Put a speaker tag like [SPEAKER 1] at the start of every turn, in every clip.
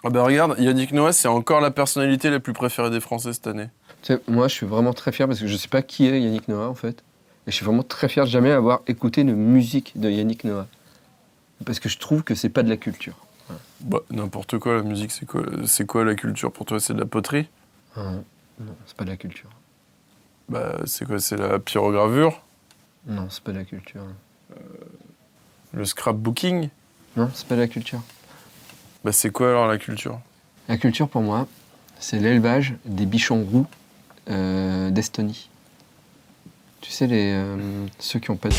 [SPEAKER 1] Ah bah regarde, Yannick Noah, c'est encore la personnalité la plus préférée des Français cette année.
[SPEAKER 2] Tu sais, moi, je suis vraiment très fier parce que je sais pas qui est Yannick Noah en fait. Et je suis vraiment très fier de jamais avoir écouté une musique de Yannick Noah. Parce que je trouve que c'est pas de la culture.
[SPEAKER 1] Bah, n'importe quoi, la musique, c'est quoi la culture pour toi? C'est de la poterie?
[SPEAKER 2] Non, c'est pas de la culture.
[SPEAKER 1] Bah, c'est quoi? C'est la pyrogravure?
[SPEAKER 2] Non, c'est pas de la culture.
[SPEAKER 1] Le scrapbooking?
[SPEAKER 2] Non, c'est pas de la culture.
[SPEAKER 1] Bah, c'est quoi alors la culture?
[SPEAKER 2] La culture pour moi, c'est l'élevage des bichons roux d'Estonie. Tu sais, ceux qui ont pas de...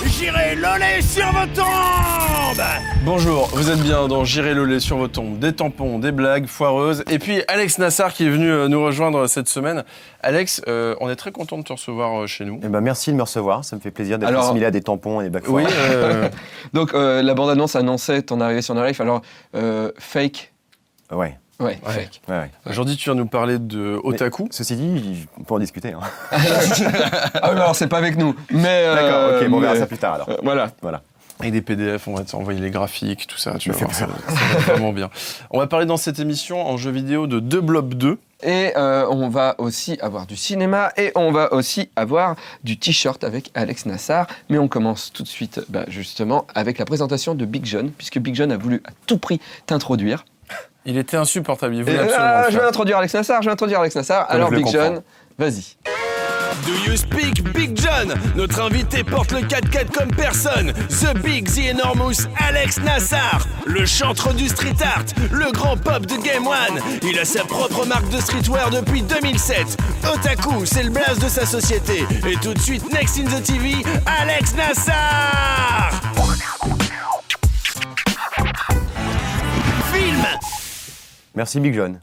[SPEAKER 3] J'irai loler sur vos tombes.
[SPEAKER 1] Bonjour, vous êtes bien dans J'irai le lait sur vos tombes, des tampons, des blagues foireuses, et puis Alex Nassar qui est venu nous rejoindre cette semaine. Alex, on est très content de te recevoir chez nous.
[SPEAKER 4] Eh ben, merci de me recevoir, ça me fait plaisir d'être
[SPEAKER 2] Alors,
[SPEAKER 4] assimilé à des tampons et des blagues
[SPEAKER 1] Oui,
[SPEAKER 4] foireuses.
[SPEAKER 2] Donc, la bande-annonce annonçait ton arrivée sur Narif. Alors, fake.
[SPEAKER 4] Ouais.
[SPEAKER 2] Ouais, fake.
[SPEAKER 4] Ouais.
[SPEAKER 1] aujourd'hui tu viens nous parler de Otaku.
[SPEAKER 4] Ceci dit, on peut en discuter. Hein.
[SPEAKER 2] Ah oui, alors, c'est pas avec nous. Mais,
[SPEAKER 4] D'accord, ok, bon, on verra
[SPEAKER 2] mais-
[SPEAKER 4] ça plus tard alors.
[SPEAKER 2] Voilà.
[SPEAKER 4] Voilà.
[SPEAKER 1] Avec des PDF, on va t'envoyer les graphiques, tout ça, tu
[SPEAKER 4] Mais
[SPEAKER 1] vois,
[SPEAKER 4] c'est
[SPEAKER 1] ça va vraiment bien. On va parler dans cette émission en jeu vidéo de Deux Blob 2.
[SPEAKER 2] Et on va aussi avoir du cinéma et on va aussi avoir du t-shirt avec Alex Nassar. Mais on commence tout de suite, justement, avec la présentation de Big John, puisque Big John a voulu à tout prix t'introduire.
[SPEAKER 1] Il était insupportable, il
[SPEAKER 2] Et,
[SPEAKER 1] voulait absolument le
[SPEAKER 2] je vais
[SPEAKER 1] faire.
[SPEAKER 2] introduire Alex Nassar, Alors,
[SPEAKER 1] je le
[SPEAKER 2] Big
[SPEAKER 1] comprends.
[SPEAKER 2] John, vas-y.
[SPEAKER 3] Do you speak Big John? Notre invité porte le 4x4 comme personne. The Big, The Enormous Alex Nassar, le chantre du street art, le grand pop de Game One. Il a sa propre marque de streetwear depuis 2007. Otaku, c'est le blaze de sa société. Et tout de suite, next in the TV, Alex Nassar. Film.
[SPEAKER 4] Merci Big John,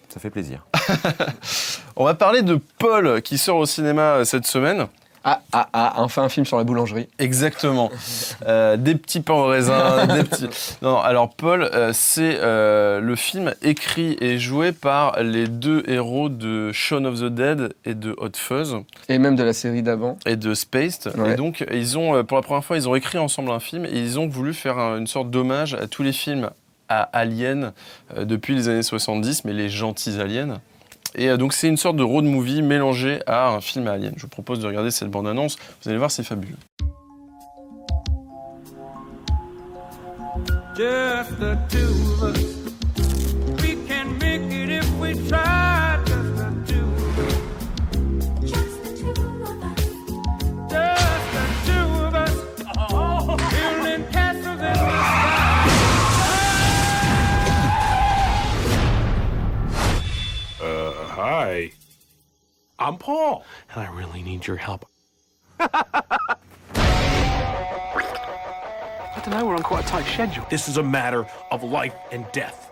[SPEAKER 4] ça fait plaisir.
[SPEAKER 1] On va parler de Paul qui sort au cinéma cette semaine.
[SPEAKER 2] Enfin un film sur la boulangerie.
[SPEAKER 1] Exactement. Des petits pains au raisin, des petits... Non, alors Paul, c'est le film écrit et joué par les deux héros de Shaun of the Dead et de Hot Fuzz
[SPEAKER 2] Et même de la série d'avant.
[SPEAKER 1] et de Spaced.
[SPEAKER 2] Ouais.
[SPEAKER 1] Et donc, ils ont, pour la première fois, ils ont écrit ensemble un film et ils ont voulu faire une sorte d'hommage à tous les films à aliens depuis les années 70, mais les gentils aliens. Et donc c'est une sorte de road movie mélangé à un film à Alien. Je vous propose de regarder cette bande-annonce. Vous allez voir, c'est fabuleux.
[SPEAKER 5] Just the two of us. We can make it if we try. Just the two of us. Just the two of us. Building castles in the sky.
[SPEAKER 6] Hi. I'm Paul, and I really need your help. I don't know, we're on quite a tight schedule. This is a matter of life and death.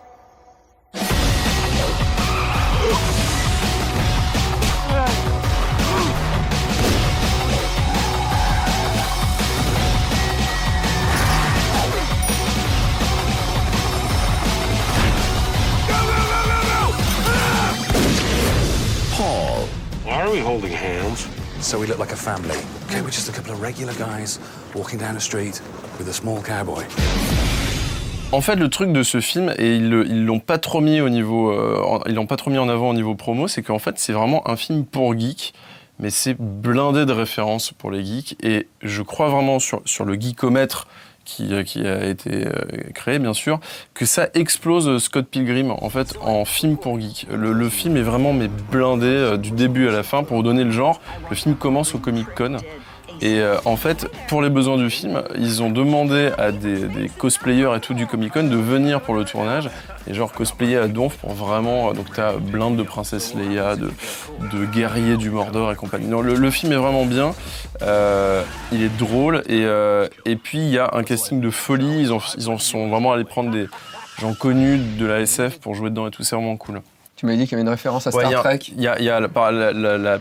[SPEAKER 3] Paul.
[SPEAKER 6] Why are we holding hands?
[SPEAKER 7] So we look like a family. Okay, we're just a couple of regular guys walking down the street with a small cowboy.
[SPEAKER 1] En fait, le truc de ce film, et ils l'ont pas trop mis au niveau, ils l'ont pas trop mis en avant au niveau promo, c'est qu'en fait, c'est vraiment un film pour geeks, mais c'est blindé de références pour les geeks. Et je crois vraiment sur le geekomètre qui a été créé, bien sûr, que ça explose Scott Pilgrim, en fait, en film pour geeks. Le film est vraiment blindé du début à la fin. Pour vous donner le genre, le film commence au Comic-Con. Et en fait, pour les besoins du film, ils ont demandé à des cosplayers et tout du Comic-Con de venir pour le tournage et genre cosplayer à donf pour vraiment... Donc t'as blinde de princesse Leia, de guerriers du Mordor et compagnie. Non, le film est vraiment bien, il est drôle et puis il y a un casting de folie. Ils en sont vraiment allés prendre des gens connus de la SF pour jouer dedans et tout, c'est vraiment cool.
[SPEAKER 2] Tu m'as dit qu'il y avait une référence à
[SPEAKER 1] Ouais,
[SPEAKER 2] Star Trek.
[SPEAKER 1] Il y a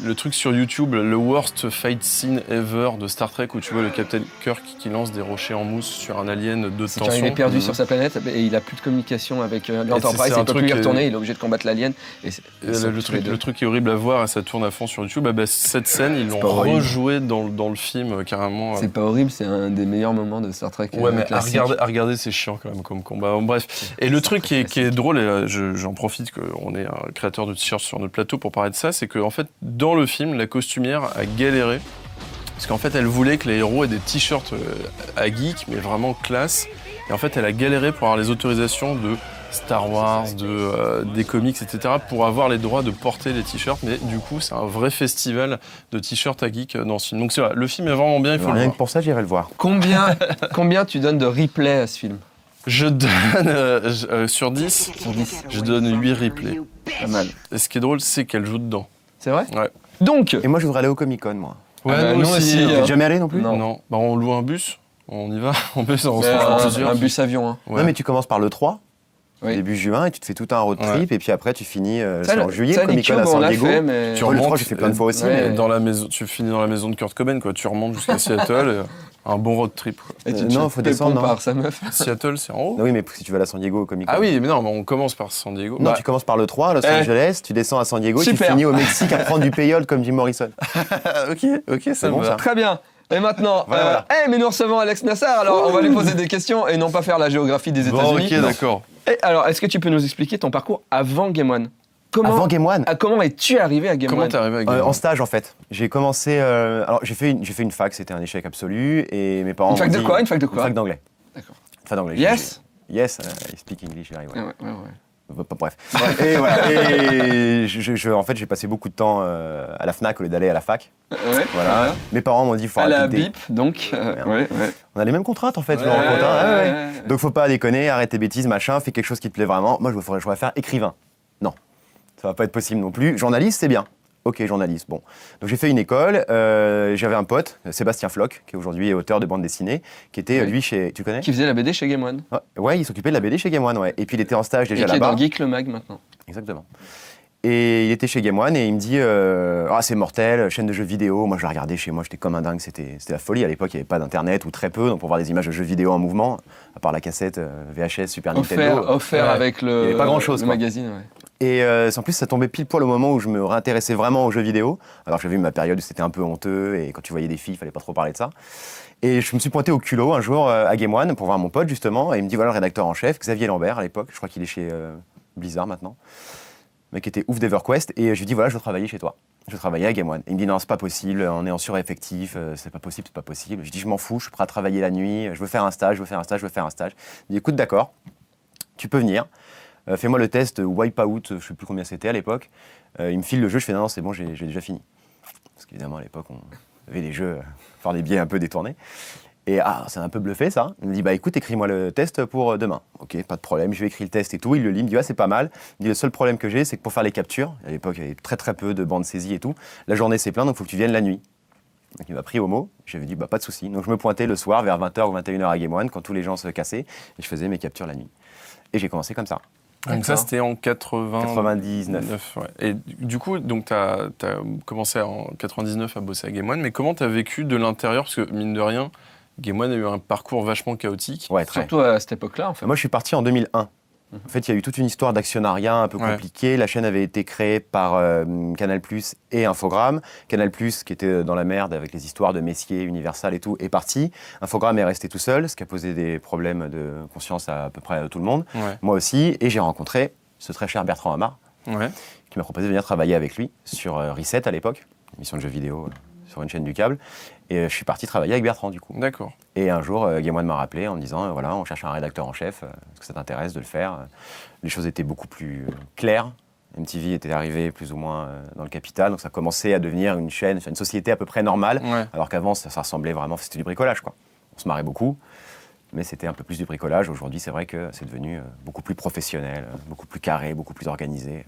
[SPEAKER 1] le truc sur YouTube, le worst fight scene ever de Star Trek, où tu vois le Captain Kirk qui lance des rochers en mousse sur un alien de
[SPEAKER 2] C'est quand
[SPEAKER 1] tension.
[SPEAKER 2] il est perdu sur sa planète et il a plus de communication avec l'Enterprise,
[SPEAKER 1] c'est un
[SPEAKER 2] il peut plus
[SPEAKER 1] truc
[SPEAKER 2] y
[SPEAKER 1] qui est-
[SPEAKER 2] retourner, il est obligé de combattre l'alien. Et
[SPEAKER 1] Et le truc est horrible à voir et ça tourne à fond sur YouTube. Cette scène, ils l'ont
[SPEAKER 2] pas horrible.
[SPEAKER 1] rejouée dans le film carrément.
[SPEAKER 2] C'est pas horrible, c'est un des meilleurs moments de Star Trek.
[SPEAKER 1] Ouais, mais à
[SPEAKER 2] classique.
[SPEAKER 1] regarder, c'est chiant quand même comme combat. Bon, bref. Et le truc qui est drôle, et j'en profite qu'on est un créateur de t-shirts sur notre plateau pour parler de ça, c'est qu'en fait, dans le film, la costumière a galéré. Parce qu'en fait, elle voulait que les héros aient des t-shirts à geek, mais vraiment classe. Et en fait, elle a galéré pour avoir les autorisations de Star Wars, des comics, etc., pour avoir les droits de porter les t-shirts. Mais du coup, c'est un vrai festival de t-shirts à geek dans ce film. Donc c'est vrai, le film est vraiment bien, il faut le
[SPEAKER 4] Rien
[SPEAKER 1] voir.
[SPEAKER 4] que pour ça, j'irai le voir.
[SPEAKER 2] Combien tu donnes de replay à ce film?
[SPEAKER 1] Je donne, sur 10,
[SPEAKER 2] Sur 10.
[SPEAKER 1] je donne 8 replays.
[SPEAKER 2] Pas mal.
[SPEAKER 1] Et ce qui est drôle, c'est qu'elle joue dedans.
[SPEAKER 2] C'est vrai?
[SPEAKER 1] Ouais.
[SPEAKER 2] Donc,
[SPEAKER 4] Et moi, je voudrais aller au Comic-Con, moi.
[SPEAKER 2] bah, nous aussi,
[SPEAKER 4] Vous êtes jamais allé non plus
[SPEAKER 2] Non.
[SPEAKER 1] Bah, on loue un bus, on y va, en bus, on se
[SPEAKER 2] un,
[SPEAKER 1] prend plusieurs.
[SPEAKER 2] un bus avion. Hein.
[SPEAKER 1] Ouais.
[SPEAKER 4] Non, mais tu commences par le 3,
[SPEAKER 2] Oui.
[SPEAKER 4] début juin, et tu te fais tout un road trip, et puis après, tu finis c'est en juillet,
[SPEAKER 2] ça,
[SPEAKER 4] le
[SPEAKER 2] les
[SPEAKER 4] Comic-Con à
[SPEAKER 2] Cubes, on
[SPEAKER 4] San
[SPEAKER 2] l'a
[SPEAKER 4] Diego.
[SPEAKER 2] fait, mais...
[SPEAKER 1] Tu
[SPEAKER 4] Ouais, le
[SPEAKER 1] remontes,
[SPEAKER 4] 3, j'ai fait plein de fois aussi,
[SPEAKER 2] ouais.
[SPEAKER 4] mais...
[SPEAKER 1] Dans la maison, tu finis dans la maison de Kurt Cobain, quoi. Tu remontes jusqu'à Seattle, un bon road trip. Quoi.
[SPEAKER 2] Et tu
[SPEAKER 4] non,
[SPEAKER 2] te
[SPEAKER 4] faut
[SPEAKER 2] fais
[SPEAKER 4] descendre,
[SPEAKER 2] pondre
[SPEAKER 4] non.
[SPEAKER 2] par sa meuf.
[SPEAKER 1] Seattle, c'est en haut.
[SPEAKER 4] Non, oui, mais si tu vas à San Diego au Comic-Con.
[SPEAKER 1] Ah oui, mais non, mais on commence par San Diego.
[SPEAKER 4] Non,
[SPEAKER 1] Bah,
[SPEAKER 4] tu commences par le 3 à Los
[SPEAKER 2] Eh.
[SPEAKER 4] Angeles, tu descends à San Diego, et tu
[SPEAKER 2] Super.
[SPEAKER 4] finis au Mexique à prendre du payolle comme Jim Morrison.
[SPEAKER 1] ok, ça
[SPEAKER 4] C'est
[SPEAKER 1] me
[SPEAKER 4] bon,
[SPEAKER 1] va.
[SPEAKER 4] ça.
[SPEAKER 2] Très bien. Et maintenant,
[SPEAKER 4] Voilà.
[SPEAKER 2] mais nous recevons Alex Nassar, alors on va lui poser des questions et non pas faire la géographie des
[SPEAKER 1] Bon,
[SPEAKER 2] États-Unis.
[SPEAKER 1] ok, d'accord.
[SPEAKER 2] Et alors, est-ce que tu peux nous expliquer ton parcours avant Game One?
[SPEAKER 4] Avant Game One
[SPEAKER 2] Comment es-tu arrivé à Game
[SPEAKER 1] Comment
[SPEAKER 2] One?
[SPEAKER 1] t'es arrivé à Game
[SPEAKER 4] En
[SPEAKER 1] One
[SPEAKER 4] stage, en fait. J'ai commencé... alors, j'ai fait une fac, c'était un échec absolu, et mes parents
[SPEAKER 2] Une fac
[SPEAKER 4] m'ont
[SPEAKER 2] de
[SPEAKER 4] dit-
[SPEAKER 2] quoi? Une fac de
[SPEAKER 4] Une
[SPEAKER 2] quoi?
[SPEAKER 4] fac d'anglais.
[SPEAKER 2] D'accord.
[SPEAKER 4] Une fac d'anglais.
[SPEAKER 2] Yes.
[SPEAKER 4] Yes, I speak English very well.
[SPEAKER 2] Ouais.
[SPEAKER 4] Bref. Et voilà. Et en fait, j'ai passé beaucoup de temps à la Fnac au lieu d'aller à la fac.
[SPEAKER 2] Ouais.
[SPEAKER 4] Voilà. Mes parents m'ont dit, faut
[SPEAKER 2] À la
[SPEAKER 4] arrêter.
[SPEAKER 2] BIP, donc. Ouais.
[SPEAKER 4] On a les mêmes contraintes, en fait, je me rends compte. Hein. Ouais. Donc, faut pas déconner, arrête tes bêtises, machin, fais quelque chose qui te plaît vraiment. Moi, je voudrais faire écrivain. Non, ça va pas être possible non plus. Journaliste, c'est bien. Ok, journaliste, bon. Donc j'ai fait une école, j'avais un pote, Sébastien Floch, qui est aujourd'hui auteur de bande dessinée, qui était,
[SPEAKER 2] Oui.
[SPEAKER 4] lui, chez... Tu connais?
[SPEAKER 2] Qui faisait la BD chez Game One.
[SPEAKER 4] Ouais, il s'occupait de la BD chez Game One, ouais. Et puis il était en stage
[SPEAKER 2] Et
[SPEAKER 4] déjà
[SPEAKER 2] qui est
[SPEAKER 4] là-bas.
[SPEAKER 2] dans Geek le Mag maintenant.
[SPEAKER 4] Exactement. Et il était chez Game One et il me dit ah, c'est mortel, chaîne de jeux vidéo. Moi, je la regardais chez moi, j'étais comme un dingue. C'était la folie. À l'époque, il n'y avait pas d'internet ou très peu. Donc, pour voir des images de jeux vidéo en mouvement, à part la cassette VHS, Super Nintendo.
[SPEAKER 2] Offert
[SPEAKER 1] Ouais.
[SPEAKER 2] avec
[SPEAKER 4] Il y avait pas grand-chose,
[SPEAKER 2] le
[SPEAKER 4] quoi.
[SPEAKER 2] magazine. Ouais.
[SPEAKER 4] Et en plus, ça tombait pile poil au moment où je me réintéressais vraiment aux jeux vidéo. Alors, j'avais eu ma période où c'était un peu honteux et quand tu voyais des filles, il fallait pas trop parler de ça. Et je me suis pointé au culot un jour à Game One pour voir mon pote, justement. Et il me dit voilà, le rédacteur en chef, Xavier Lambert à l'époque. Je crois qu'il est chez Blizzard maintenant. Le mec était ouf d'EverQuest. Et je lui dis voilà, je veux travailler chez toi. Je veux travailler à Game One. Et il me dit non, c'est pas possible, on est en sureffectif, c'est pas possible, c'est pas possible. Je dis je m'en fous, je suis prêt à travailler la nuit, je veux faire un stage, je veux faire un stage. Il dit écoute, d'accord, tu peux venir. Fais-moi le test Wipeout, je sais plus combien c'était à l'époque. Il me file le jeu, je fais non, c'est bon, j'ai déjà fini. Parce qu'évidemment, à l'époque, on avait des jeux par des biais un peu détournés. Et c'est un peu bluffé ça. Il me dit bah écoute, écris-moi le test pour demain. Ok, pas de problème, je vais écrire le test et tout. Il le lit, il me dit c'est pas mal. Il me dit le seul problème que j'ai, c'est que pour faire les captures, à l'époque, il y avait très peu de bandes saisies et tout. La journée c'est plein, donc il faut que tu viennes la nuit. Donc il m'a pris au mot, j'avais dit bah pas de souci. Donc je me pointais le soir vers 20h ou 21h à Game One quand tous les gens se cassaient et je faisais mes captures la nuit. Et j'ai commencé comme ça.
[SPEAKER 1] Donc ça, c'était en
[SPEAKER 4] 99.
[SPEAKER 1] Ouais. Et du coup, donc t'as commencé en 99 à bosser à Game One, mais comment t'as vécu de l'intérieur? Parce que mine de rien, Game One a eu un parcours vachement chaotique.
[SPEAKER 4] Ouais, très.
[SPEAKER 2] Surtout à cette époque-là, en fait.
[SPEAKER 4] Moi, je suis parti en 2001. En fait, il y a eu toute une histoire d'actionnariat un peu
[SPEAKER 1] Ouais.
[SPEAKER 4] compliquée. La chaîne avait été créée par Canal+ et Infogrames. Canal+, qui était dans la merde avec les histoires de Messier, Universal et tout, est parti. Infogrames est resté tout seul, ce qui a posé des problèmes de conscience à peu près à tout le monde.
[SPEAKER 1] Ouais.
[SPEAKER 4] Moi aussi. Et j'ai rencontré ce très cher Bertrand Hamar,
[SPEAKER 1] Ouais.
[SPEAKER 4] qui m'a proposé de venir travailler avec lui sur Reset à l'époque, une émission de jeux vidéo sur une chaîne du câble. Et je suis parti travailler avec Bertrand, du coup.
[SPEAKER 1] D'accord.
[SPEAKER 4] Et un jour, Game One m'a rappelé en me disant voilà, on cherche un rédacteur en chef, est-ce que ça t'intéresse de le faire? Les choses étaient beaucoup plus claires. MTV était arrivé plus ou moins dans le capital, donc ça commençait à devenir une chaîne, une société à peu près normale,
[SPEAKER 1] Ouais.
[SPEAKER 4] alors qu'avant, ça ressemblait vraiment, c'était du bricolage, quoi. On se marrait beaucoup, mais c'était un peu plus du bricolage. Aujourd'hui, c'est vrai que c'est devenu beaucoup plus professionnel, beaucoup plus carré, beaucoup plus organisé.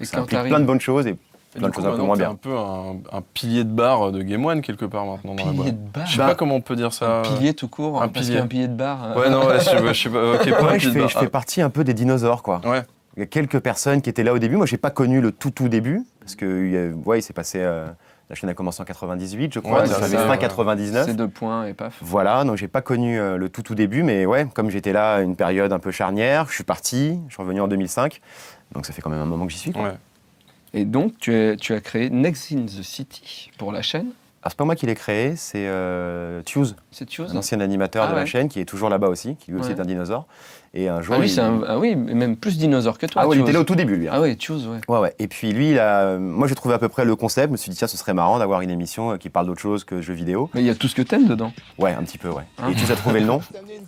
[SPEAKER 2] Et
[SPEAKER 4] Ça
[SPEAKER 2] quand
[SPEAKER 4] implique
[SPEAKER 2] t'arrives-
[SPEAKER 4] plein de bonnes choses et
[SPEAKER 1] Et
[SPEAKER 4] plein
[SPEAKER 1] du
[SPEAKER 4] de
[SPEAKER 1] coup,
[SPEAKER 4] choses un peu
[SPEAKER 1] maintenant,
[SPEAKER 4] moins
[SPEAKER 1] t'es
[SPEAKER 4] bien.
[SPEAKER 1] un peu un pilier de bar de Game One quelque part maintenant dans la
[SPEAKER 2] Pilier
[SPEAKER 1] boîte.
[SPEAKER 2] de bar.
[SPEAKER 1] Je sais pas comment on peut dire ça.
[SPEAKER 2] Un pilier tout court,
[SPEAKER 1] un
[SPEAKER 2] parce
[SPEAKER 1] pilier.
[SPEAKER 2] qu'un pilier de bar.
[SPEAKER 1] Ouais, non, ouais, je sais pas. Ok, pas un
[SPEAKER 4] Ouais,
[SPEAKER 1] pilier de bar.
[SPEAKER 4] je fais partie un peu des dinosaures, quoi.
[SPEAKER 1] Ouais.
[SPEAKER 4] y a quelques personnes qui étaient là au début. Moi, j'ai pas connu le tout début, parce que il s'est passé... la chaîne a commencé en 98, je crois,
[SPEAKER 2] Ouais,
[SPEAKER 4] donc
[SPEAKER 2] c'est
[SPEAKER 4] j'avais
[SPEAKER 2] ça,
[SPEAKER 4] fin
[SPEAKER 2] ouais.
[SPEAKER 4] 99.
[SPEAKER 2] C'est 2 points et paf.
[SPEAKER 4] Voilà, donc j'ai pas connu le tout début, mais ouais, comme j'étais là à une période un peu charnière, je suis parti, je suis revenu en 2005, donc ça fait quand même un moment que j'y suis, quoi.
[SPEAKER 1] Ouais.
[SPEAKER 2] Et donc, tu as créé Next in the City pour la chaîne.
[SPEAKER 4] Alors c'est pas moi qui l'ai créé, c'est Tuse,
[SPEAKER 2] C'est chose.
[SPEAKER 4] un ancien animateur
[SPEAKER 2] Ah
[SPEAKER 4] de la
[SPEAKER 2] ouais.
[SPEAKER 4] chaîne, qui est toujours là-bas aussi, qui lui aussi
[SPEAKER 2] Ouais.
[SPEAKER 4] est un dinosaure. Et un jour,
[SPEAKER 2] Ah oui, oui, même plus dinosaure que toi.
[SPEAKER 4] Ah ouais, il
[SPEAKER 2] Tuse.
[SPEAKER 4] était là au tout début, lui. hein.
[SPEAKER 2] Ah oui, Tuse, ouais.
[SPEAKER 4] Ouais, ouais. Et puis lui, moi j'ai trouvé à peu près le concept, je me suis dit tiens, ce serait marrant d'avoir une émission qui parle d'autre chose que jeux vidéo.
[SPEAKER 2] Mais il y a tout ce que t'aimes dedans.
[SPEAKER 4] Ouais, un petit peu, ouais.
[SPEAKER 2] Hein
[SPEAKER 4] Et Tuse a trouvé le nom.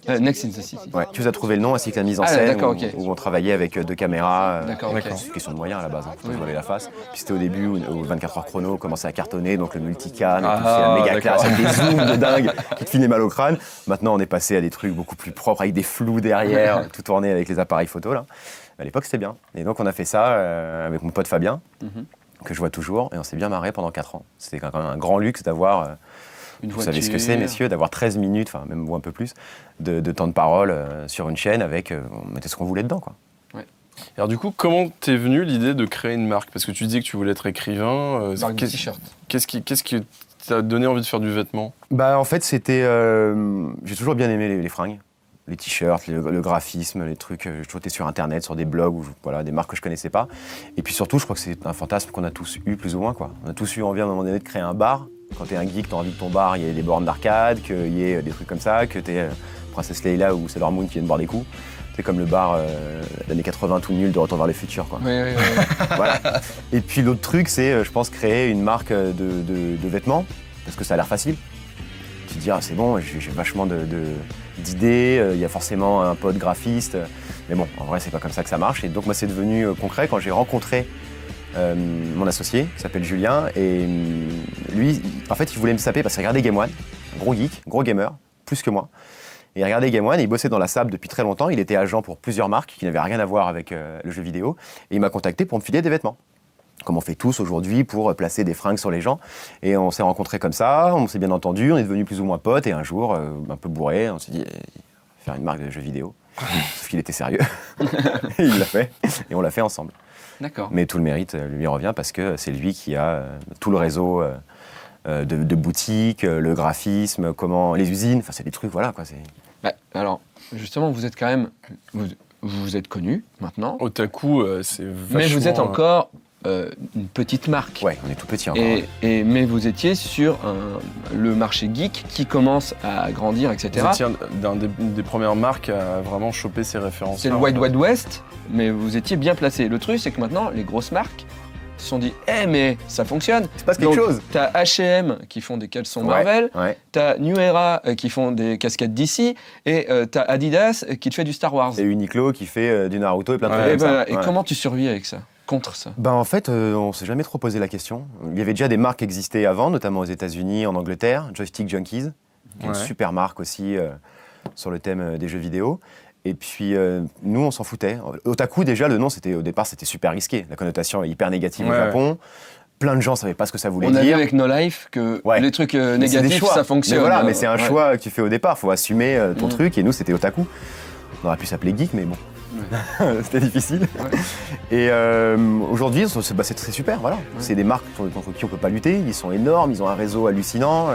[SPEAKER 2] Next in the City.
[SPEAKER 4] Ouais, Tuse a trouvé le nom ainsi que la mise en
[SPEAKER 2] Ah,
[SPEAKER 4] scène
[SPEAKER 2] d'accord,
[SPEAKER 4] où,
[SPEAKER 2] ok.
[SPEAKER 4] où on travaillait avec 2 caméras.
[SPEAKER 2] D'accord, ok.
[SPEAKER 4] C'est une question de moyens à la base, hein, faut se voiler la face. Puis c'était au début où 24 heures chrono commençait à cartonner, donc le multicam, et tout, c'est la méga
[SPEAKER 2] d'accord.
[SPEAKER 4] classe, avec des zooms de dingue qui te filaient mal au crâne. Maintenant, on est passé à des trucs beaucoup plus propres, avec des flous derrière, tout tourné avec les appareils photo, là. À l'époque, c'était bien. Et donc, on a fait ça avec mon pote Fabien, que je vois toujours, et on s'est bien marré pendant 4 ans. C'était quand même un grand luxe d'avoir...
[SPEAKER 2] Une
[SPEAKER 4] vous savez ce que
[SPEAKER 2] voiture.
[SPEAKER 4] c'est, messieurs, d'avoir 13 minutes, enfin même ou un peu plus, de temps de parole sur une chaîne avec... on mettait ce qu'on voulait dedans, quoi.
[SPEAKER 1] Alors du coup, comment t'es venue l'idée de créer une marque? Parce que tu disais que tu voulais être écrivain.
[SPEAKER 2] Marque de t-shirt.
[SPEAKER 1] Qu'est-ce qui t'a donné envie de faire du vêtement?
[SPEAKER 4] Bah en fait c'était... j'ai toujours bien aimé les fringues, les t-shirts, le graphisme, les trucs. J'ai toujours été sur internet, sur des blogs, voilà, des marques que je connaissais pas. Et puis surtout, je crois que c'est un fantasme qu'on a tous eu plus ou moins, quoi. On a tous eu envie à un moment donné de créer un bar. Quand t'es un geek, t'as envie que ton bar, il y ait des bornes d'arcade, qu'il y ait des trucs comme ça, que t'es Princesse Leila ou Sailor Moon qui viennent boire des coups. C'est comme le bar d'années 80 tout nul de Retour vers le futur, quoi.
[SPEAKER 2] Oui, oui, oui.
[SPEAKER 4] Voilà. Et puis l'autre truc, c'est, je pense, créer une marque de vêtements, parce que ça a l'air facile. Tu te dis, ah, c'est bon, j'ai vachement d'idées, il y a forcément un pote graphiste, mais bon, en vrai, c'est pas comme ça que ça marche. Et donc, moi, c'est devenu concret quand j'ai rencontré mon associé, qui s'appelle Julien, et lui, en fait, il voulait me saper parce qu'il regardait Game One, gros geek, gros gamer, plus que moi. Et il regardait Game One, et il bossait dans la SAP depuis très longtemps, il était agent pour plusieurs marques qui n'avaient rien à voir avec le jeu vidéo, et il m'a contacté pour me filer des vêtements. Comme on fait tous aujourd'hui pour placer des fringues sur les gens. Et on s'est rencontrés comme ça, on s'est bien entendu, on est devenus plus ou moins potes, et un jour, un peu bourré, on s'est dit, faire une marque de jeux vidéo. Sauf qu'il était sérieux. Et il l'a fait, et on l'a fait ensemble.
[SPEAKER 2] D'accord.
[SPEAKER 4] Mais tout le mérite lui revient parce que c'est lui qui a tout le réseau de boutiques, le graphisme, les usines, enfin c'est des trucs, voilà quoi.
[SPEAKER 2] Bah, alors, justement, vous êtes quand même... Vous êtes connu maintenant,
[SPEAKER 1] Otaku, c'est vachement...
[SPEAKER 2] mais vous êtes encore une petite marque.
[SPEAKER 4] Ouais, on est tout petit encore.
[SPEAKER 2] Mais vous étiez sur le marché geek qui commence à grandir, etc.
[SPEAKER 1] Vous étiez une des premières marques à vraiment choper ces références.
[SPEAKER 2] C'est le Wild Wild West, mais vous étiez bien placé. Le truc, c'est que maintenant, les grosses marques se sont dit, mais ça fonctionne.
[SPEAKER 4] Il se passe quelque chose.
[SPEAKER 2] T'as H&M qui font des caleçons Marvel,
[SPEAKER 4] Ouais.
[SPEAKER 2] t'as New Era qui font des casquettes DC, et t'as Adidas qui te fait du Star Wars.
[SPEAKER 4] Et Uniqlo qui fait du Naruto et plein de trucs
[SPEAKER 2] Et,
[SPEAKER 4] comme ça.
[SPEAKER 2] voilà. Et
[SPEAKER 4] Ouais.
[SPEAKER 2] comment tu survis avec ça, contre ça?
[SPEAKER 4] Ben en fait, on s'est jamais trop posé la question. Il y avait déjà des marques qui existaient avant, notamment aux États-Unis, en Angleterre, Joystick Junkies, qui est une super marque aussi sur le thème des jeux vidéo. Et puis nous, on s'en foutait. Otaku, déjà, le nom, au départ, c'était super risqué. La connotation est hyper négative au Japon. Plein de gens savaient pas ce que ça voulait
[SPEAKER 2] On a vu
[SPEAKER 4] dire.
[SPEAKER 2] avec No Life que
[SPEAKER 4] Ouais.
[SPEAKER 2] les trucs
[SPEAKER 4] Mais c'est des
[SPEAKER 2] négatifs,
[SPEAKER 4] choix.
[SPEAKER 2] ça fonctionne.
[SPEAKER 4] Mais voilà, mais c'est un
[SPEAKER 2] Ouais.
[SPEAKER 4] choix que tu fais au départ. Faut assumer ton truc. Et nous, c'était Otaku. On aurait pu s'appeler Geek, mais bon. C'était difficile. Et aujourd'hui, c'est super, voilà. C'est des marques contre qui on peut pas lutter. Ils sont énormes, ils ont un réseau hallucinant.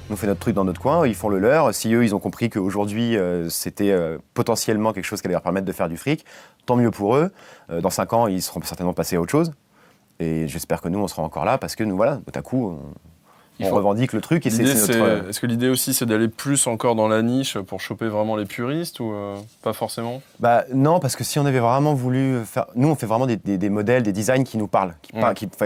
[SPEAKER 4] Nous, on fait notre truc dans notre coin, ils font le leur. Si eux, ils ont compris qu'aujourd'hui, c'était potentiellement quelque chose qui allait leur permettre de faire du fric, tant mieux pour eux. Dans 5 ans, ils seront certainement passés à autre chose. Et j'espère que nous, on sera encore là parce que nous, voilà, Otaku, on revendique le truc. Et c'est notre...
[SPEAKER 1] Est-ce que l'idée aussi, c'est d'aller plus encore dans la niche pour choper vraiment les puristes ou pas forcément?
[SPEAKER 4] Bah non, parce que si on avait vraiment voulu faire... Nous, on fait vraiment des modèles, des designs qui nous parlent.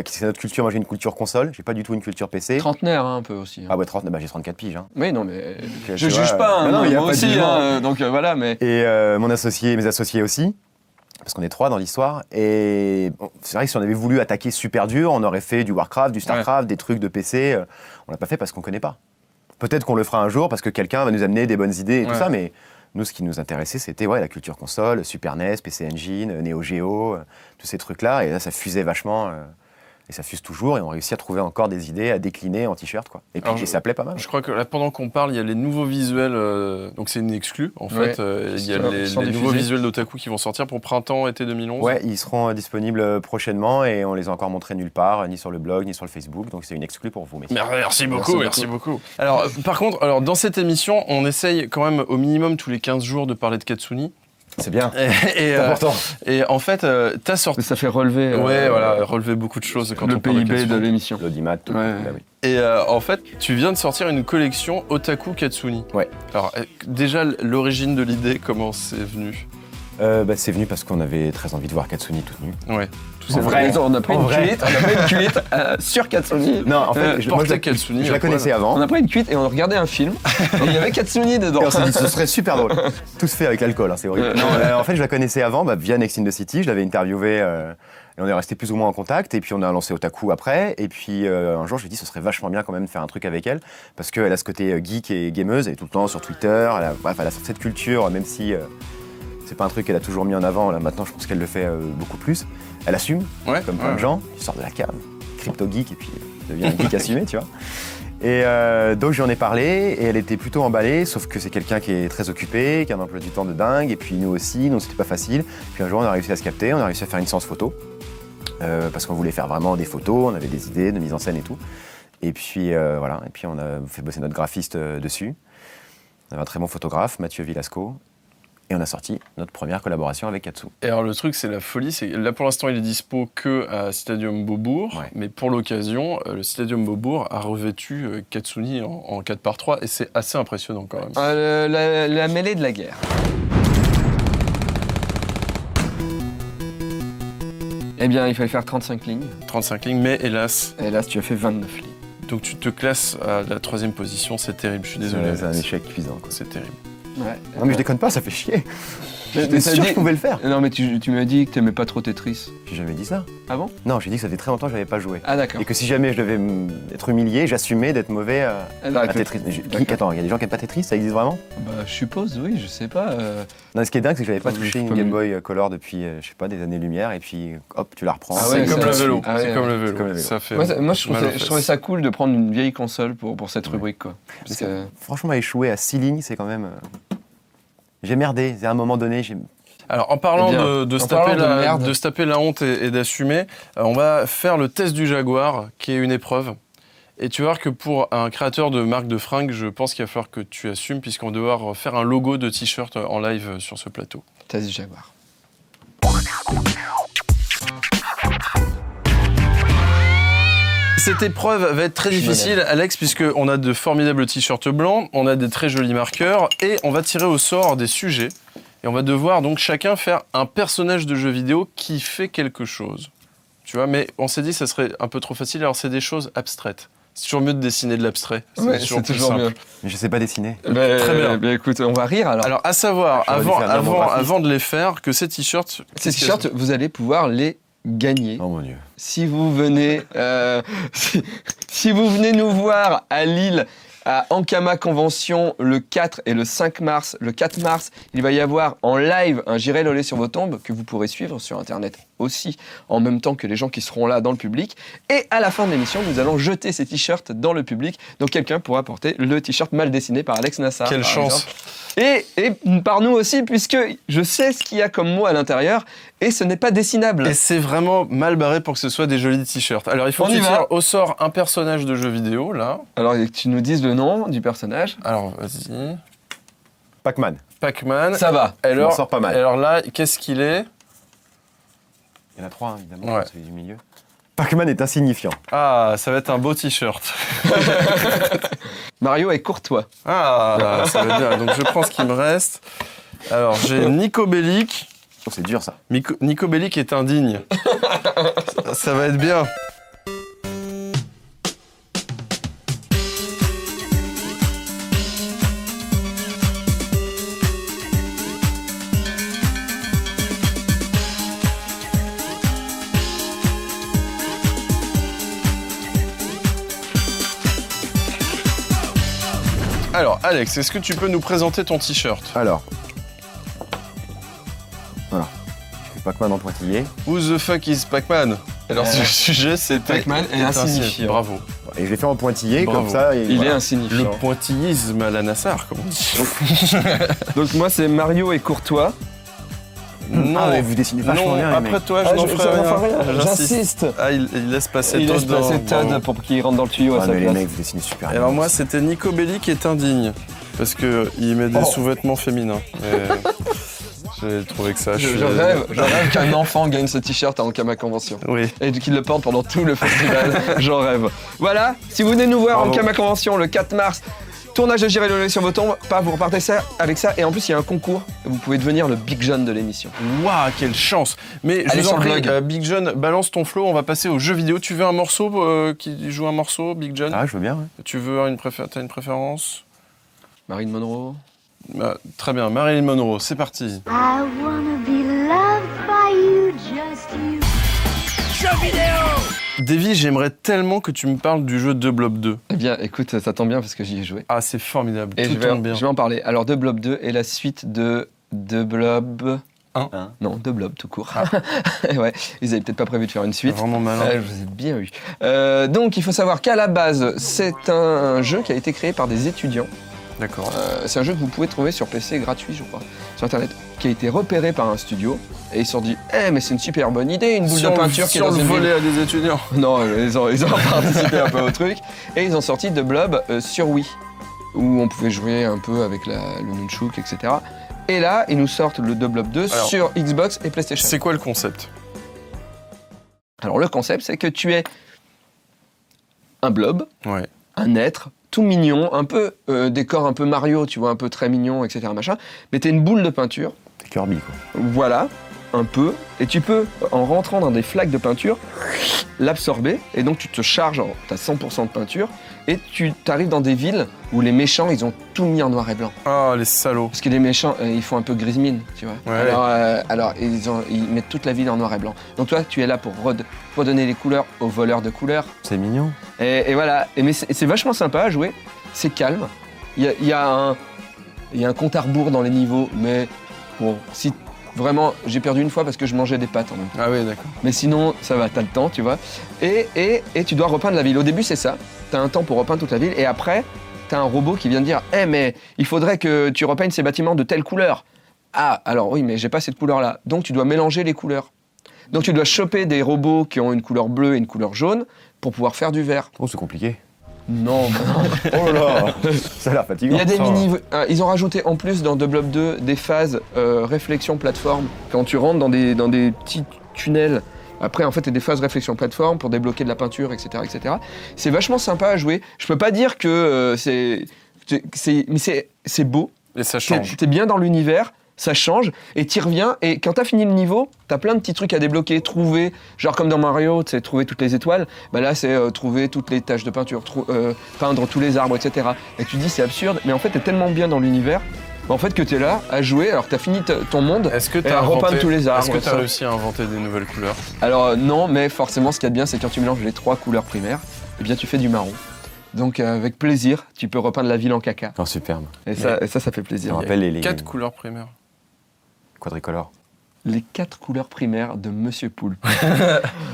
[SPEAKER 4] C'est notre culture. Moi, j'ai une culture console. J'ai pas du tout une culture PC.
[SPEAKER 2] Trentenaire, hein, un peu aussi.
[SPEAKER 4] Ah ouais, 30, bah, j'ai 34 piges. Hein.
[SPEAKER 2] Oui, non, mais
[SPEAKER 4] Donc,
[SPEAKER 2] je
[SPEAKER 4] tu
[SPEAKER 2] juge
[SPEAKER 4] vois,
[SPEAKER 2] pas, hein,
[SPEAKER 4] non, il y a
[SPEAKER 2] moi
[SPEAKER 4] pas de
[SPEAKER 2] aussi,
[SPEAKER 4] jugement.
[SPEAKER 2] hein, donc voilà, mais...
[SPEAKER 4] Et mes associés aussi, parce qu'on est 3 dans l'histoire. Et bon, c'est vrai que si on avait voulu attaquer super dur, on aurait fait du Warcraft, du Starcraft, des trucs de PC. On l'a pas fait parce qu'on connaît pas. Peut-être qu'on le fera un jour parce que quelqu'un va nous amener des bonnes idées et tout ça, mais nous, ce qui nous intéressait, c'était la culture console, Super NES, PC Engine, Neo Geo, tous ces trucs-là. Et là, ça fusait vachement Et ça fuse toujours et on réussit à trouver encore des idées à décliner en t-shirt, quoi. Et puis
[SPEAKER 1] Alors,
[SPEAKER 4] ça plaît pas mal.
[SPEAKER 1] Je crois que là, pendant qu'on parle, il y a les nouveaux visuels. Donc, c'est une exclue, en
[SPEAKER 2] Ouais.
[SPEAKER 1] fait. Il y a
[SPEAKER 2] Ils sont
[SPEAKER 1] les nouveaux
[SPEAKER 2] diffusés.
[SPEAKER 1] visuels d'Otaku qui vont sortir pour printemps-été 2011.
[SPEAKER 4] Ouais, ils seront disponibles prochainement et on les a encore montrés nulle part, ni sur le blog, ni sur le Facebook. Donc c'est une exclue pour vous, messieurs.
[SPEAKER 1] Merci beaucoup, merci beaucoup. Alors, par contre, dans cette émission, on essaye quand même au minimum tous les 15 jours de parler de Katsuni.
[SPEAKER 4] C'est bien.
[SPEAKER 1] Et,
[SPEAKER 4] C'est important.
[SPEAKER 1] et en fait, t'as sorti.
[SPEAKER 2] Mais ça fait relever
[SPEAKER 1] Relever beaucoup de choses quand
[SPEAKER 2] le
[SPEAKER 1] on parle de
[SPEAKER 2] PIB de
[SPEAKER 1] Katsuni.
[SPEAKER 2] l'émission.
[SPEAKER 4] L'audimat, tout.
[SPEAKER 2] Ouais.
[SPEAKER 4] Bah oui.
[SPEAKER 1] Et en fait, tu viens de sortir une collection Otaku Katsuni.
[SPEAKER 4] Ouais.
[SPEAKER 1] Alors, déjà, l'origine de l'idée, comment c'est venu?
[SPEAKER 4] C'est venu parce qu'on avait très envie de voir Katsuni toute nue.
[SPEAKER 1] Ouais, tout
[SPEAKER 2] En
[SPEAKER 1] ça.
[SPEAKER 2] vrai, on a pris
[SPEAKER 4] En
[SPEAKER 2] une
[SPEAKER 4] vrai.
[SPEAKER 2] cuite, sur Katsuni.
[SPEAKER 4] Non, en fait, moi, je la,
[SPEAKER 1] Katsuni.
[SPEAKER 4] je la connaissais avant.
[SPEAKER 2] On a pris une cuite et on regardait un film. Et il y avait Katsuni dedans.
[SPEAKER 4] Et on s'est dit, ce serait super drôle. Tout se fait avec l'alcool, hein, c'est horrible. Non, en fait, je la connaissais avant, via Next in the City. Je l'avais interviewée et on est resté plus ou moins en contact. Et puis, on a lancé Otaku après. Et puis, un jour, je lui ai dit, ce serait vachement bien quand même de faire un truc avec elle. Parce qu'elle a ce côté geek et gameuse. Elle est tout le temps sur Twitter. Elle a cette culture, même si c'est pas un truc qu'elle a toujours mis en avant. Là, maintenant, je pense qu'elle le fait beaucoup plus. Elle assume,
[SPEAKER 1] Ouais,
[SPEAKER 4] comme plein
[SPEAKER 1] ouais.
[SPEAKER 4] de gens. Il sort de la cave, crypto geek, et puis devient un geek assumé, tu vois. Et donc j'en ai parlé et elle était plutôt emballée, sauf que c'est quelqu'un qui est très occupé, qui a un emploi du temps de dingue, et puis nous aussi, donc c'était pas facile. Puis un jour on a réussi à se capter, on a réussi à faire une séance photo, parce qu'on voulait faire vraiment des photos, on avait des idées de mise en scène et tout. Et puis voilà, et puis on a fait bosser notre graphiste dessus. On avait un très bon photographe, Mathieu Villasco, et on a sorti notre première collaboration avec Katsu.
[SPEAKER 1] Et alors le truc, c'est la folie, c'est que là pour l'instant il est dispo que à Stadium Beaubourg,
[SPEAKER 4] Ouais.
[SPEAKER 1] mais pour l'occasion, le Stadium Beaubourg a revêtu Katsuni en 4x3 et c'est assez impressionnant quand même.
[SPEAKER 2] La mêlée de la guerre. Eh bien, il fallait faire 35 lignes.
[SPEAKER 1] 35 lignes, mais hélas,
[SPEAKER 2] Et là, tu as fait 29 lignes.
[SPEAKER 1] donc tu te classes à la 3e position, c'est terrible, je suis désolé.
[SPEAKER 4] C'est un échec cuisant, quoi.
[SPEAKER 1] C'est terrible.
[SPEAKER 2] Ouais.
[SPEAKER 4] Non mais je déconne pas, ça fait chier.
[SPEAKER 2] Mais
[SPEAKER 4] J'étais
[SPEAKER 2] ça
[SPEAKER 4] sûr
[SPEAKER 2] dit-
[SPEAKER 4] que je pouvais le faire.
[SPEAKER 2] Non, mais tu m'as dit que t'aimais pas trop Tetris.
[SPEAKER 4] J'ai jamais dit ça.
[SPEAKER 2] Ah bon?
[SPEAKER 4] Non, j'ai dit que ça faisait très longtemps que je n'avais pas joué.
[SPEAKER 2] Ah d'accord.
[SPEAKER 4] Et que si jamais je devais être humilié, j'assumais d'être mauvais à Tetris. Mais
[SPEAKER 2] D'accord.
[SPEAKER 4] attends, il y a des gens qui n'aiment pas Tetris, ça existe vraiment?
[SPEAKER 2] Bah, je suppose, oui, je sais pas.
[SPEAKER 4] Non, ce qui est dingue, c'est que j'avais pas
[SPEAKER 2] Je
[SPEAKER 4] touché
[SPEAKER 2] peux
[SPEAKER 4] une
[SPEAKER 2] me-
[SPEAKER 4] Game Boy Color depuis, je sais pas, des années-lumière, et puis hop, tu la reprends.
[SPEAKER 2] Ah
[SPEAKER 1] C'est
[SPEAKER 2] ouais,
[SPEAKER 1] comme
[SPEAKER 2] ça
[SPEAKER 1] le
[SPEAKER 2] suit.
[SPEAKER 1] vélo.
[SPEAKER 2] Ah ouais,
[SPEAKER 1] C'est comme le vélo.
[SPEAKER 4] comme le vélo.
[SPEAKER 1] Ça fait
[SPEAKER 2] Moi,
[SPEAKER 1] mal
[SPEAKER 2] je
[SPEAKER 1] aux
[SPEAKER 2] trouvais
[SPEAKER 1] fesses.
[SPEAKER 2] ça cool de prendre une vieille console pour cette rubrique, quoi. Parce que-
[SPEAKER 4] Franchement, échouer à 6 lignes, c'est quand même. J'ai merdé. À un moment donné, j'ai.
[SPEAKER 1] Alors, en parlant
[SPEAKER 2] Eh bien,
[SPEAKER 1] de
[SPEAKER 2] en
[SPEAKER 1] se
[SPEAKER 2] parlant
[SPEAKER 1] taper
[SPEAKER 2] de merde.
[SPEAKER 1] de se taper la honte et d'assumer, on va faire le test du Jaguar, qui est une épreuve. Et tu vas voir que pour un créateur de marque de fringues, je pense qu'il va falloir que tu assumes, puisqu'on va devoir faire un logo de t-shirt en live sur ce plateau.
[SPEAKER 2] Test du Jaguar.
[SPEAKER 1] Cette épreuve va être très difficile, Alex, puisqu'on a de formidables t-shirts blancs, on a des très jolis marqueurs, et on va tirer au sort des sujets. Et on va devoir donc chacun faire un personnage de jeu vidéo qui fait quelque chose. Tu vois, mais on s'est dit que ça serait un peu trop facile, alors c'est des choses abstraites. C'est toujours mieux de dessiner de l'abstrait.
[SPEAKER 2] Ouais,
[SPEAKER 1] plus
[SPEAKER 2] c'est toujours
[SPEAKER 1] simple.
[SPEAKER 2] mieux.
[SPEAKER 4] Mais je sais pas dessiner.
[SPEAKER 1] Très bien.
[SPEAKER 2] Bah, écoute, on va rire alors.
[SPEAKER 1] Alors, à savoir,
[SPEAKER 4] J'aurais dû faire de mon graphiste.
[SPEAKER 1] avant de les faire, que ces t-shirts...
[SPEAKER 2] Ces t-shirts, vous allez pouvoir les gagner
[SPEAKER 4] Oh mon dieu.
[SPEAKER 2] si vous venez, si vous venez nous voir à Lille, à Ankama Convention, le 4 et le 5 mars. Le 4 mars, il va y avoir en live un J'irai Lolé sur vos tombes que vous pourrez suivre sur Internet aussi, en même temps que les gens qui seront là dans le public. Et à la fin de l'émission, nous allons jeter ces t-shirts dans le public. Donc quelqu'un pourra porter le t-shirt mal dessiné par Alex Nassar.
[SPEAKER 1] Quelle
[SPEAKER 2] par
[SPEAKER 1] chance.
[SPEAKER 2] exemple. Et par nous aussi, puisque je sais ce qu'il y a comme mot à l'intérieur, et ce n'est pas dessinable.
[SPEAKER 1] Et c'est vraiment mal barré pour que ce soit des jolis t-shirts. Alors, il faut
[SPEAKER 2] On
[SPEAKER 1] que tu
[SPEAKER 2] y va.
[SPEAKER 1] tires au sort un personnage de jeu vidéo, là.
[SPEAKER 2] Alors que tu nous dises le nom du personnage.
[SPEAKER 1] Alors, vas-y.
[SPEAKER 4] Pac-Man.
[SPEAKER 1] Pac-Man.
[SPEAKER 2] Ça va.
[SPEAKER 4] Je m'en
[SPEAKER 1] Alors,
[SPEAKER 4] sors pas mal.
[SPEAKER 1] alors là, qu'est-ce qu'il est?
[SPEAKER 4] Il y en a 3, évidemment,
[SPEAKER 1] Ouais.
[SPEAKER 4] celui du milieu. Pac-Man est insignifiant.
[SPEAKER 1] Ah, ça va être un beau t-shirt.
[SPEAKER 2] Mario est courtois.
[SPEAKER 1] Ah, ça va être bien. Donc, je prends ce qu'il me reste. Alors, j'ai Nico Bellic.
[SPEAKER 4] Oh, c'est dur ça.
[SPEAKER 1] Nico Bellic est indigne. Ça va être bien. Alors, Alex, est-ce que tu peux nous présenter ton t-shirt?
[SPEAKER 4] Alors. Voilà. Je fais Pac-Man en pointillé.
[SPEAKER 1] Who the fuck is Pac-Man? Alors, ce sujet, c'était.
[SPEAKER 2] Pac-Man est insignifiant.
[SPEAKER 1] Bravo.
[SPEAKER 4] Et je l'ai fait en pointillé,
[SPEAKER 1] Bravo.
[SPEAKER 4] comme ça. Et
[SPEAKER 2] Il
[SPEAKER 4] voilà.
[SPEAKER 2] est
[SPEAKER 1] Le
[SPEAKER 2] insignifiant.
[SPEAKER 1] pointillisme à la Nassar, comme on dit.
[SPEAKER 2] Donc moi, c'est Mario et Courtois.
[SPEAKER 1] Non,
[SPEAKER 4] Ah, mais vous dessinez vachement
[SPEAKER 1] non,
[SPEAKER 4] bien, les
[SPEAKER 1] après
[SPEAKER 4] mecs.
[SPEAKER 1] toi, je n'en ferai rien.
[SPEAKER 2] J'insiste.
[SPEAKER 1] Ah, il laisse passer
[SPEAKER 2] Il laisse
[SPEAKER 1] Todd
[SPEAKER 2] passer
[SPEAKER 1] dans-
[SPEAKER 2] Todd pour qu'il rentre dans le tuyau à
[SPEAKER 4] Ah,
[SPEAKER 2] sa
[SPEAKER 4] mais les
[SPEAKER 2] place.
[SPEAKER 4] mecs, vous dessinez super
[SPEAKER 1] Et
[SPEAKER 4] bien.
[SPEAKER 1] alors moi, c'était Nico Belli qui est indigne. Parce qu'il met des sous-vêtements féminins. Et j'ai trouvé que ça...
[SPEAKER 2] Je rêve qu'un enfant gagne ce t-shirt à Ankama Convention.
[SPEAKER 1] Oui.
[SPEAKER 2] Et qu'il le porte pendant tout le festival. J'en rêve. Voilà, si vous venez nous voir à
[SPEAKER 1] Bravo.
[SPEAKER 2] Ankama Convention le 4 mars, tournage de J'irai le sur vos tombes, vous repartez ça avec ça. Et en plus, il y a un concours. Vous pouvez devenir le Big John de l'émission.
[SPEAKER 1] Waouh, quelle chance. Mais je
[SPEAKER 2] Allez
[SPEAKER 1] vous
[SPEAKER 2] sur
[SPEAKER 1] en
[SPEAKER 2] le
[SPEAKER 1] prie,
[SPEAKER 2] blog.
[SPEAKER 1] Big John, balance ton flow, on va passer aux jeux vidéo. Tu veux un morceau qui joue un morceau, Big John?
[SPEAKER 4] Ah, je veux bien, ouais.
[SPEAKER 1] Tu veux t'as une préférence?
[SPEAKER 2] Marilyn Monroe.
[SPEAKER 1] Très bien, Marilyn Monroe, c'est parti.
[SPEAKER 8] I wanna be loved by you, just you.
[SPEAKER 1] Davy, j'aimerais tellement que tu me parles du jeu 2 Blob 2.
[SPEAKER 2] Eh bien, écoute, ça tombe bien parce que j'y ai joué.
[SPEAKER 1] Ah, c'est formidable,
[SPEAKER 2] Et
[SPEAKER 1] tout
[SPEAKER 2] je
[SPEAKER 1] tombe bien.
[SPEAKER 2] vais en parler. Alors, The Blob 2 est la suite de The Blob...
[SPEAKER 1] Un.
[SPEAKER 2] Non, The Blob, tout court. Ouais, ils avaient peut-être pas prévu de faire une suite.
[SPEAKER 1] Vraiment malin.
[SPEAKER 2] Je vous ai bien eu. Donc, il faut savoir qu'à la base, c'est un jeu qui a été créé par des étudiants.
[SPEAKER 1] D'accord.
[SPEAKER 2] C'est un jeu que vous pouvez trouver sur PC gratuit, je crois, sur Internet, qui a été repéré par un studio. Et ils se sont dit, mais c'est une super bonne idée, une boule
[SPEAKER 1] Si
[SPEAKER 2] de
[SPEAKER 1] on-
[SPEAKER 2] peinture
[SPEAKER 1] si
[SPEAKER 2] qui est
[SPEAKER 1] on
[SPEAKER 2] dans
[SPEAKER 1] le
[SPEAKER 2] une ville.
[SPEAKER 1] volait à des étudiants.
[SPEAKER 2] Non, ils ont participé un peu au truc. Et ils ont sorti The Blob sur Wii, où on pouvait jouer un peu avec le Nunchuk, etc. Et là, ils nous sortent le The Blob 2
[SPEAKER 1] Alors,
[SPEAKER 2] sur Xbox et PlayStation.
[SPEAKER 1] C'est quoi le concept?
[SPEAKER 2] Alors le concept, c'est que tu es un blob,
[SPEAKER 1] Ouais.
[SPEAKER 2] un être tout mignon, un peu décor un peu Mario, tu vois, un peu très mignon, etc. machin. Mais t'es une boule de peinture,
[SPEAKER 4] C'est Kirby, quoi.
[SPEAKER 2] voilà, un peu, et tu peux, en rentrant dans des flaques de peinture, l'absorber, et donc tu te charges, t'as 100% de peinture, et tu t'arrives dans des villes où les méchants, ils ont tout mis en noir et blanc.
[SPEAKER 1] Ah, les salauds.
[SPEAKER 2] Parce que les méchants, ils font un peu grise mine, tu vois.
[SPEAKER 1] Ouais.
[SPEAKER 2] Alors ils mettent toute la ville en noir et blanc. Donc toi, tu es là pour redonner les couleurs aux voleurs de couleurs.
[SPEAKER 4] C'est mignon.
[SPEAKER 2] Et voilà. Mais c'est vachement sympa à jouer. C'est calme. Il y a un compte à rebours dans les niveaux, mais bon, si vraiment, j'ai perdu une fois parce que je mangeais des pâtes en même temps.
[SPEAKER 1] Ah oui, d'accord.
[SPEAKER 2] Mais sinon, ça va, t'as le temps, tu vois. Et tu dois repeindre la ville. Au début, c'est ça. T'as un temps pour repeindre toute la ville. Et après, t'as un robot qui vient te dire « mais il faudrait que tu repeignes ces bâtiments de telle couleur. » Ah, alors oui, mais j'ai pas cette couleur-là. Donc, tu dois mélanger les couleurs. Donc, tu dois choper des robots qui ont une couleur bleue et une couleur jaune pour pouvoir faire du vert.
[SPEAKER 4] Oh, c'est compliqué.
[SPEAKER 2] Non, mais non.
[SPEAKER 4] Oh là Ça a l'air fatigant.
[SPEAKER 2] Il y a des
[SPEAKER 4] ça.
[SPEAKER 2] mini... ils ont rajouté en plus dans The Blob 2 des phases réflexion plateforme. Quand tu rentres dans des petits tunnels, après en fait, il y a des phases réflexion plateforme pour débloquer de la peinture, etc. etc. C'est vachement sympa à jouer. Je peux pas dire que mais c'est beau.
[SPEAKER 1] Et ça change.
[SPEAKER 2] T'es bien dans l'univers, ça change, et t'y reviens, et quand t'as fini le niveau, t'as plein de petits trucs à débloquer, trouver, genre comme dans Mario, tu sais, trouver toutes les étoiles, bah là c'est trouver toutes les taches de peinture, peindre tous les arbres, etc. Et tu te dis c'est absurde, mais en fait t'es tellement bien dans l'univers, en fait que t'es là à jouer, alors que t'as fini ton monde,
[SPEAKER 1] Est-ce que
[SPEAKER 2] et
[SPEAKER 1] tu as
[SPEAKER 2] à repeindre tous les arbres.
[SPEAKER 1] Est-ce que tu as
[SPEAKER 2] ça.
[SPEAKER 1] réussi à inventer des nouvelles couleurs?
[SPEAKER 2] Alors non, mais forcément ce qu'il y a de bien, c'est quand tu mélanges les 3 couleurs primaires, eh bien tu fais du marron. Donc avec plaisir, tu peux repeindre la ville en caca.
[SPEAKER 4] Oh, superbe.
[SPEAKER 2] Et ça fait plaisir.
[SPEAKER 4] Ça me rappelle les
[SPEAKER 1] 4 couleurs primaires.
[SPEAKER 4] quadricolores.
[SPEAKER 2] Les 4 couleurs primaires de Monsieur Poulpe.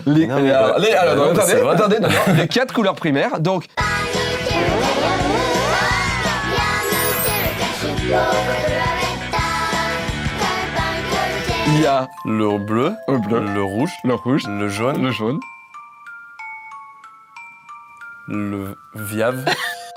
[SPEAKER 4] Non, mais
[SPEAKER 2] alors,
[SPEAKER 1] non, c'est vrai.
[SPEAKER 2] attendez, non, les 4 couleurs primaires, donc il y a
[SPEAKER 1] Le bleu,
[SPEAKER 2] le bleu,
[SPEAKER 1] le rouge,
[SPEAKER 2] le rouge,
[SPEAKER 1] le jaune,
[SPEAKER 2] le jaune.
[SPEAKER 1] le viave.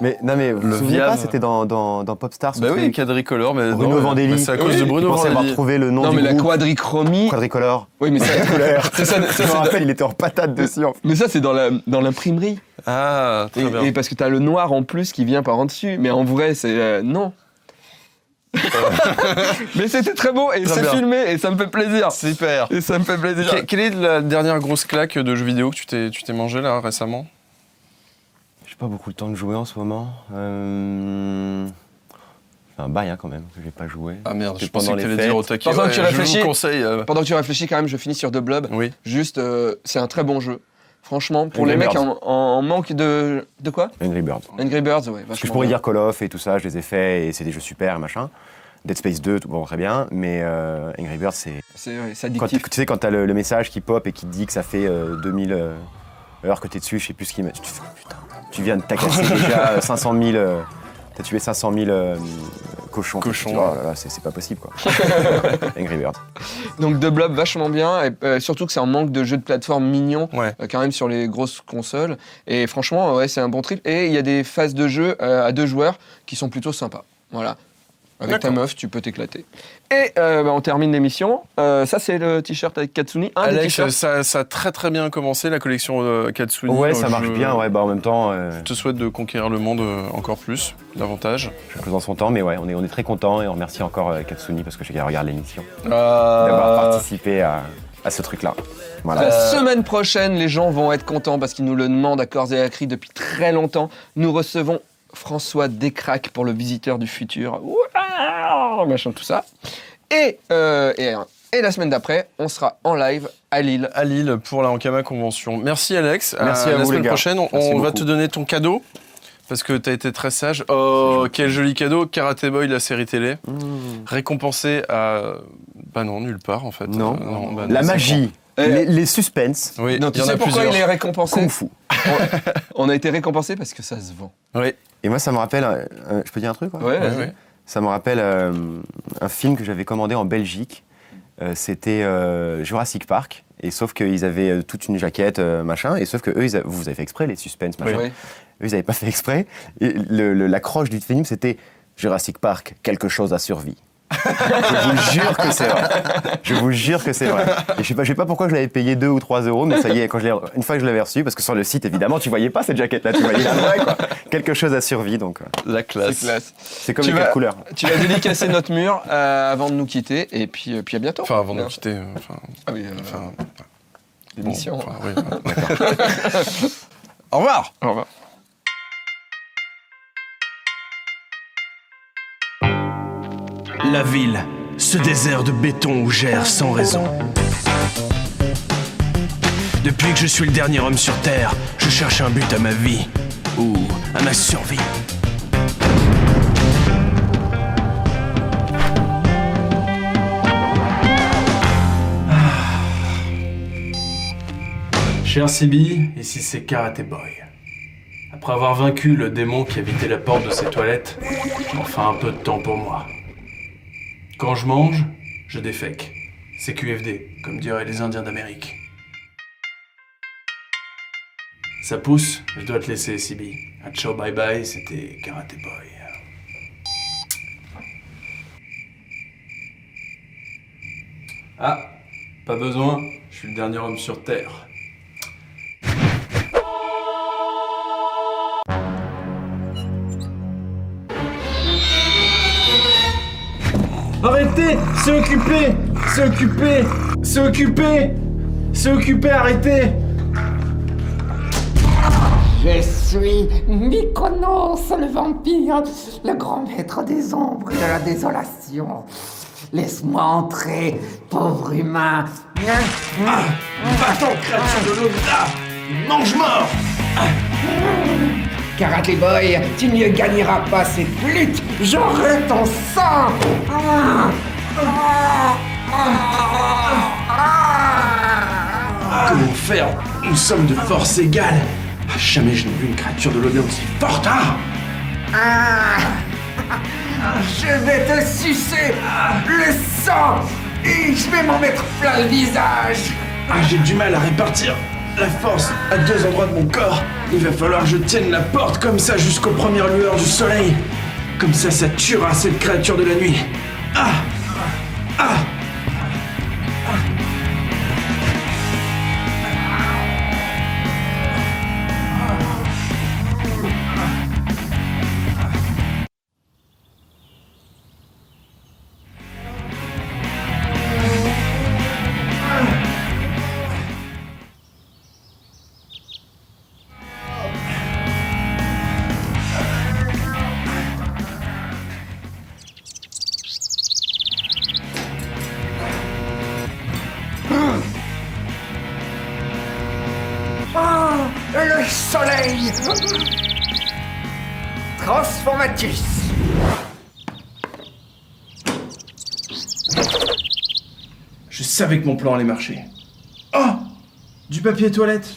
[SPEAKER 4] Mais non, mais vous
[SPEAKER 1] Le
[SPEAKER 4] vous souvenez pas,
[SPEAKER 1] Viave.
[SPEAKER 4] c'était dans Popstars.
[SPEAKER 1] Bah oui, quadricolore, mais
[SPEAKER 4] Bruno
[SPEAKER 1] non,
[SPEAKER 4] Vandelli.
[SPEAKER 1] mais c'est à cause
[SPEAKER 2] Oui,
[SPEAKER 1] de Bruno
[SPEAKER 4] Je pensais avoir
[SPEAKER 1] Vandelli.
[SPEAKER 4] trouvé le nom
[SPEAKER 2] Non,
[SPEAKER 4] du
[SPEAKER 2] mais la
[SPEAKER 4] groupe.
[SPEAKER 2] quadrichromie.
[SPEAKER 4] Quadricolore.
[SPEAKER 2] Oui, mais ça,
[SPEAKER 4] Couleur.
[SPEAKER 2] c'est ça,
[SPEAKER 4] Je me rappelle, il était en patate dessus. En fait.
[SPEAKER 2] mais ça, c'est dans l'imprimerie.
[SPEAKER 1] Ah, très bien.
[SPEAKER 2] Et parce que t'as le noir en plus qui vient par en dessus. Mais en vrai, c'est non. Mais c'était très beau et
[SPEAKER 1] Très
[SPEAKER 2] c'est
[SPEAKER 1] bien.
[SPEAKER 2] filmé et ça me fait plaisir.
[SPEAKER 1] Super.
[SPEAKER 2] Et ça me fait plaisir.
[SPEAKER 1] Quelle est la dernière grosse claque de jeux vidéo que tu t'es mangé là récemment?
[SPEAKER 4] J'ai pas beaucoup le temps de jouer en ce moment. C'est un bail quand même, que j'ai pas joué.
[SPEAKER 1] Ah merde, je
[SPEAKER 4] C'était
[SPEAKER 1] pensais
[SPEAKER 4] pendant
[SPEAKER 1] que
[SPEAKER 4] les
[SPEAKER 1] t'allais dire au
[SPEAKER 4] fêtes.
[SPEAKER 1] taquet.
[SPEAKER 2] Pendant que tu
[SPEAKER 1] Ouais,
[SPEAKER 2] réfléchis-
[SPEAKER 1] Je vous conseille.
[SPEAKER 2] Pendant que tu réfléchis quand même, je finis sur The Blob.
[SPEAKER 1] Oui.
[SPEAKER 2] Juste, c'est un très bon jeu. Franchement, pour
[SPEAKER 4] Angry
[SPEAKER 2] les mecs
[SPEAKER 4] Birds.
[SPEAKER 2] en manque de quoi?
[SPEAKER 4] Angry Birds.
[SPEAKER 2] Angry Birds, ouais.
[SPEAKER 4] Parce que je
[SPEAKER 2] vachement
[SPEAKER 4] pourrais
[SPEAKER 2] bien.
[SPEAKER 4] dire Call of et tout ça, je les ai faits et c'est des jeux super, machin. Dead Space 2, tout bon, très bien, mais Angry Birds, c'est
[SPEAKER 2] C'est
[SPEAKER 4] quand,
[SPEAKER 2] addictif.
[SPEAKER 4] tu sais, quand t'as le message qui pop et qui te dit que ça fait 2000 heures que t'es dessus, je sais plus ce qu'il met. Tu te fais, oh, putain, tu viens de t'acasser déjà 500 000. T'as tué 500 000 cochons.
[SPEAKER 1] Cochons,
[SPEAKER 4] Tu vois, oh là là, c'est pas possible, quoi. Angry Birds.
[SPEAKER 2] Donc The Blob vachement bien, et surtout que c'est un manque de jeux de plateforme mignons,
[SPEAKER 1] Ouais.
[SPEAKER 2] quand même sur les grosses consoles. Et franchement, ouais, c'est un bon trip. Et il y a des phases de jeu à 2 joueurs qui sont plutôt sympas. Voilà. Avec ta
[SPEAKER 1] D'accord.
[SPEAKER 2] meuf, tu peux t'éclater. Et on termine l'émission. Ça, c'est le t-shirt avec Katsuni. Un des
[SPEAKER 1] Alex,
[SPEAKER 2] t-shirts.
[SPEAKER 1] ça a très très bien commencé, la collection Katsuni.
[SPEAKER 4] Ouais, ça marche
[SPEAKER 1] Je
[SPEAKER 4] bien, ouais, bah en même temps,
[SPEAKER 1] te souhaite de conquérir le monde encore plus, davantage.
[SPEAKER 4] chaque chose en son temps, mais ouais, on est très contents et on remercie encore Katsuni parce que je sais qu'elle regarde l'émission, d'avoir participé à ce truc-là. Voilà.
[SPEAKER 2] La semaine prochaine, les gens vont être contents parce qu'ils nous le demandent à corps et à cri depuis très longtemps. Nous recevons François Descraques pour le Visiteur du Futur. Ouah, machin, tout ça. Et la semaine d'après, on sera en live à Lille.
[SPEAKER 1] À Lille pour la Ankama Convention. Merci Alex.
[SPEAKER 4] Merci à
[SPEAKER 1] la
[SPEAKER 4] vous,
[SPEAKER 1] semaine
[SPEAKER 4] les gars.
[SPEAKER 1] prochaine,
[SPEAKER 4] Merci
[SPEAKER 1] on va
[SPEAKER 4] beaucoup.
[SPEAKER 1] te donner ton cadeau. Parce que t'as été très sage. Oh, quel joli cadeau. Karate Boy, la série télé. Récompensé à... Bah non, nulle part en fait.
[SPEAKER 4] Non.
[SPEAKER 1] Bah non,
[SPEAKER 4] La
[SPEAKER 1] c'est
[SPEAKER 4] magie, les suspens,
[SPEAKER 1] bon. Oui,
[SPEAKER 2] Non, tu
[SPEAKER 1] il y en
[SPEAKER 2] sais
[SPEAKER 1] a
[SPEAKER 2] pourquoi
[SPEAKER 1] plusieurs.
[SPEAKER 2] il est récompensé
[SPEAKER 4] kung fu.
[SPEAKER 2] On a été récompensé parce que ça se vend.
[SPEAKER 1] Oui.
[SPEAKER 4] Et moi, ça me rappelle, je peux dire un truc, quoi
[SPEAKER 2] Ouais,
[SPEAKER 1] Ouais,
[SPEAKER 2] vas-y.
[SPEAKER 1] ouais.
[SPEAKER 4] Ça me rappelle un film que j'avais commandé en Belgique. C'était Jurassic Park. Et sauf qu'ils avaient toute une jaquette, machin. Et sauf que eux, vous avez fait exprès, les suspens, machin.
[SPEAKER 2] Oui.
[SPEAKER 4] Eux, ils n'avaient pas fait exprès. Et l'accroche du film, c'était Jurassic Park, quelque chose à survie. Je vous jure que c'est vrai. Je vous jure que c'est vrai. Et je sais pas pourquoi je l'avais payé 2 ou 3 euros, mais ça y est, une fois que je l'avais reçu, parce que sur le site, évidemment, tu voyais pas cette jaquette-là, tu voyais la vraie, quoi. Quelque chose à survie, donc
[SPEAKER 1] La
[SPEAKER 2] C'est
[SPEAKER 1] classe.
[SPEAKER 2] classe.
[SPEAKER 4] c'est comme
[SPEAKER 2] Tu
[SPEAKER 4] les
[SPEAKER 2] vas-
[SPEAKER 4] quatre couleurs.
[SPEAKER 2] Tu vas dédicacer notre mur avant de nous quitter. Et puis à bientôt.
[SPEAKER 1] Enfin, avant de nous quitter.
[SPEAKER 2] Ah oui,
[SPEAKER 1] Enfin,
[SPEAKER 2] l'émission.
[SPEAKER 1] bon, enfin, oui, Au revoir.
[SPEAKER 2] Au revoir.
[SPEAKER 3] La ville, ce désert de béton où j'erre sans raison. Depuis que je suis le dernier homme sur Terre, je cherche un but à ma vie, ou à ma survie.
[SPEAKER 9] Cher Sibi, ici c'est Karate Boy. Après avoir vaincu le démon qui habitait la porte de ses toilettes, enfin un peu de temps pour moi. Quand je mange, je défèque. C'est QFD, comme diraient les Indiens d'Amérique. Ça pousse, je dois te laisser, Sibi. À ciao, bye bye, c'était Karate Boy. Ah, pas besoin, je suis le dernier homme sur Terre.
[SPEAKER 5] Arrêtez! C'est occupé! C'est occupé! C'est occupé! C'est occupé, arrêtez!
[SPEAKER 10] Je suis Mykonos, le vampire, le grand maître des ombres et de la désolation. Laisse-moi entrer, pauvre humain.
[SPEAKER 3] Va-t'en, créature de l'au-delà! Mange-mort!
[SPEAKER 10] Karate Boy, tu ne gagneras pas cette lutte. J'aurai ton sang.
[SPEAKER 3] Comment faire? Nous sommes de force égale. Jamais je n'ai vu une créature de l'au-delà aussi forte.
[SPEAKER 10] Je vais te sucer le sang et je vais m'en mettre plein le visage.
[SPEAKER 3] J'ai du mal à répartir la force à 2 endroits de mon corps. Il va falloir que je tienne la porte comme ça jusqu'aux premières lueurs du soleil. Comme ça tuera cette créature de la nuit.
[SPEAKER 10] Le soleil. Transformatus.
[SPEAKER 9] Je savais que mon plan allait marcher. Oh! Du papier toilette!